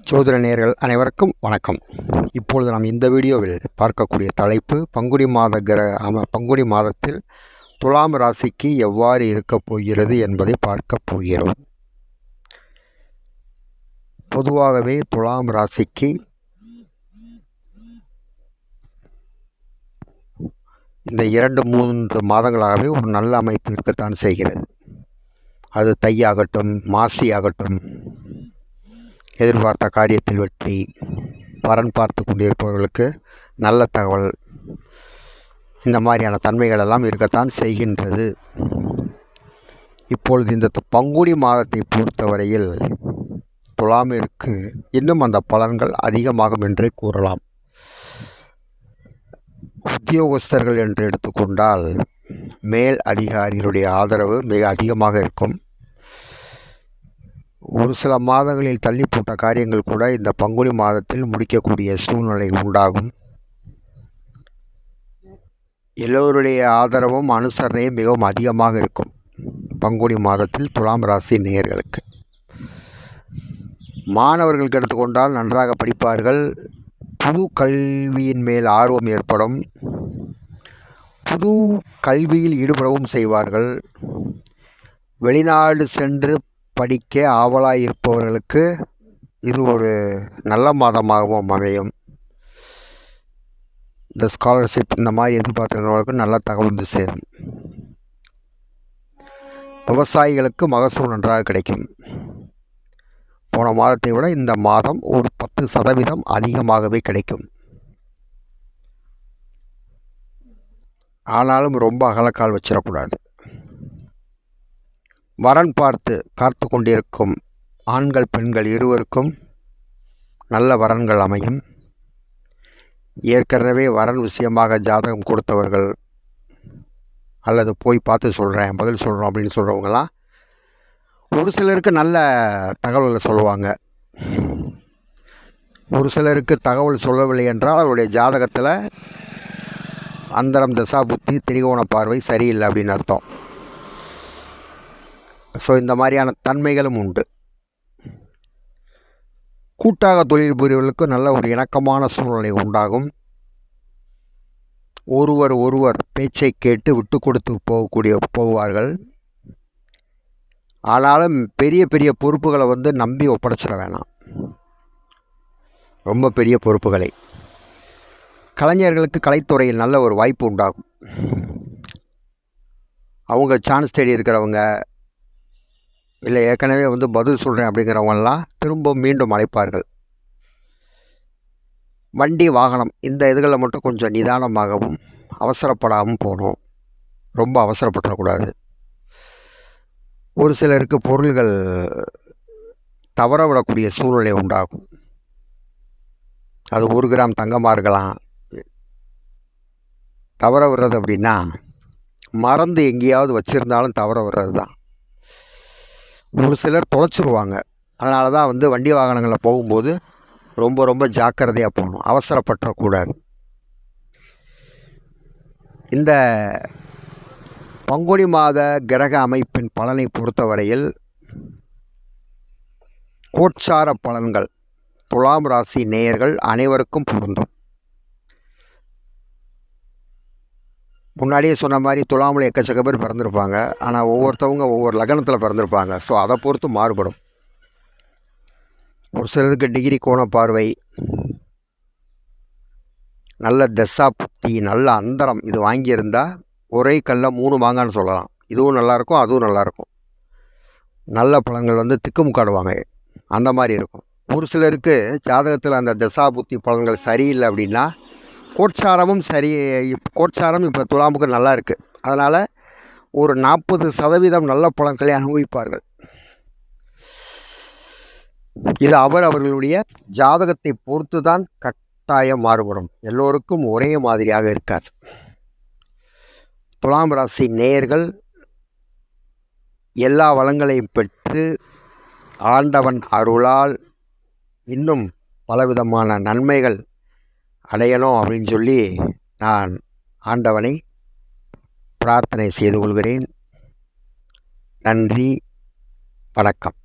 சோதர நேயர்கள் அனைவருக்கும் வணக்கம். இப்பொழுது நாம் இந்த வீடியோவில் பார்க்கக்கூடிய தலைப்பு பங்குனி மாதத்தில் துலாம் ராசிக்கு எவ்வாறு இருக்கப் போகிறது என்பதை பார்க்க போகிறோம். பொதுவாகவே துலாம் ராசிக்கு இந்த 2-3 மாதங்களாகவே ஒரு நல்ல அமைப்பு இருக்கத்தான் செய்கிறது. அது தை ஆகட்டும், மாசி ஆகட்டும், எதிர்பார்த்த காரியத்தில் வெற்றி, வரன் பார்த்து கொண்டிருப்பவர்களுக்கு நல்ல தகவல், இந்த மாதிரியான தன்மைகள் எல்லாம் இருக்கத்தான் செய்கின்றது. இப்பொழுது இந்த பங்குனி மாதத்தை பொறுத்தவரையில் துலாமிற்கு இன்னும் அந்த பலன்கள் அதிகமாகும் என்றே கூறலாம். உத்தியோகஸ்தர்கள் என்று எடுத்துக்கொண்டால் மேல் அதிகாரிகளுடைய ஆதரவு மிக அதிகமாக இருக்கும். ஒரு சில மாதங்களில் தள்ளி போட்ட காரியங்கள் கூட இந்த பங்குனி மாதத்தில் முடிக்கக்கூடிய சூழ்நிலை உண்டாகும். எல்லோருடைய ஆதரவும் அனுசரணையும் மிகவும் அதிகமாக இருக்கும் பங்குனி மாதத்தில் துலாம் ராசி நேயர்களுக்கு. மாணவர்களுக்கு எடுத்துக்கொண்டால் நன்றாக படிப்பார்கள். புது கல்வியின் மேல் ஆர்வம் ஏற்படும். புது கல்வியில் ஈடுபடவும் செய்வார்கள். வெளிநாடு சென்று படிக்க ஆவலாக இருப்பவர்களுக்கு இது ஒரு நல்ல மாதமாகவும் அமையும். இந்த ஸ்காலர்ஷிப் இந்த மாதிரி எதிர்பார்த்துக்கிறவர்களுக்கு நல்ல தகவல் வந்து சேரும். விவசாயிகளுக்கு மகசூல் நன்றாக கிடைக்கும். போன மாதத்தை விட இந்த மாதம் ஒரு 10% அதிகமாகவே கிடைக்கும். ஆனாலும் ரொம்ப அகலக்கால் வச்சிடக்கூடாது. வரன் பார்த்து காத்து கொண்டிருக்கும் ஆண்கள் பெண்கள் இருவருக்கும் நல்ல வரன்கள் அமையும். ஏற்கனவே வரன் விஷயமாக ஜாதகம் கொடுத்தவர்கள் அல்லது போய் பார்த்து சொல்கிறேன், பதில் சொல்கிறோம் அப்படின்னு சொல்கிறவங்களாம் ஒரு சிலருக்கு நல்ல தகவல்களை சொல்லுவாங்க. ஒரு சிலருக்கு தகவல் சொல்லவில்லை என்றால் அவருடைய ஜாதகத்தில் அந்தரம் தசா புத்தி திரிகோண பார்வை சரியில்லை அப்படின்னு அர்த்தம். ஸோ இந்த மாதிரியான தன்மைகளும் உண்டு. கூட்டாக தொழில் புரியவர்களுக்கு நல்ல ஒரு இணக்கமான சூழ்நிலை உண்டாகும். ஒருவர் பேச்சை கேட்டு விட்டு கொடுத்து போவார்கள். ஆனாலும் பெரிய பெரிய பொறுப்புகளை நம்பி ஒப்படைச்சிட வேணாம். ரொம்ப பெரிய பொறுப்புகளை. கலைஞர்களுக்கு கலைத்துறையில் நல்ல ஒரு வாய்ப்பு உண்டாகும். அவங்க சான்ஸ் தேடி இருக்கிறவங்க இல்லை ஏற்கனவே பதில் சொல்கிறேன் அப்படிங்கிறவங்கெல்லாம் திரும்ப மீண்டும் அழைப்பார்கள். வண்டி வாகனம் இந்த இதுகளில் மட்டும் கொஞ்சம் நிதானமாகவும் அவசரப்படாமல் போகணும். ரொம்ப அவசரப்படக்கூடாது. ஒரு சிலருக்கு பொருள்கள் தவற விடக்கூடிய சூழ்நிலை உண்டாகும். அது 1 கிராம் தங்கமாக இருக்கலாம். தவற விடுறது அப்படின்னா மறந்து எங்கேயாவது வச்சுருந்தாலும் தவற விடுறது தான். ஒரு சிலர் தொலைச்சிருவாங்க. அதனால தான் வண்டி வாகனங்களில் போகும்போது ரொம்ப ஜாக்கிரதையாக போகணும். அவசரப்படக்கூடாது. இந்த பங்குனி மாத கிரக அமைப்பின் பலனை பொறுத்தவரையில் கோட்சார பலன்கள் துலாம் ராசி நேயர்கள் அனைவருக்கும் பொருந்தும். முன்னாடியே சொன்ன மாதிரி துலாமில் எக்கச்சக்க பேர் பிறந்திருப்பாங்க. ஆனால் ஒவ்வொருத்தவங்க ஒவ்வொரு லக்னத்தில் பிறந்திருப்பாங்க. ஸோ அதை பொறுத்து மாறுபடும். ஒரு சிலருக்கு டிகிரி கோண பார்வை, நல்ல தசா புத்தி, நல்ல அந்தரம் இது வாங்கியிருந்தால் ஒரே கல்ல 3 மாங்கான்னு சொல்லலாம். இதுவும் நல்லாயிருக்கும், அதுவும் நல்லாயிருக்கும். நல்ல பலன்கள் திக்குமுக்காடுவாங்க. அந்த மாதிரி இருக்கும். ஒரு சிலருக்கு ஜாதகத்தில் அந்த தசா புத்தி பலன்கள் சரியில்லை அப்படின்னா கோட்சாரம் இப்போ துலாமுக்கு நல்லா இருக்குது. அதனால் ஒரு 40% நல்ல பலன்களை அனுபவிப்பார்கள். இது அவர்களுடைய ஜாதகத்தை பொறுத்து தான் கட்டாயம் மாறுபடும். எல்லோருக்கும் ஒரே மாதிரியாக இருக்காது. துலாம் ராசி நேயர்கள் எல்லா வளங்களையும் பெற்று ஆண்டவன் அருளால் இன்னும் பலவிதமான நன்மைகள் அடையணும் அப்படின்னு சொல்லி நான் ஆண்டவனை பிரார்த்தனை செய்து கொள்கிறேன். நன்றி, வணக்கம்.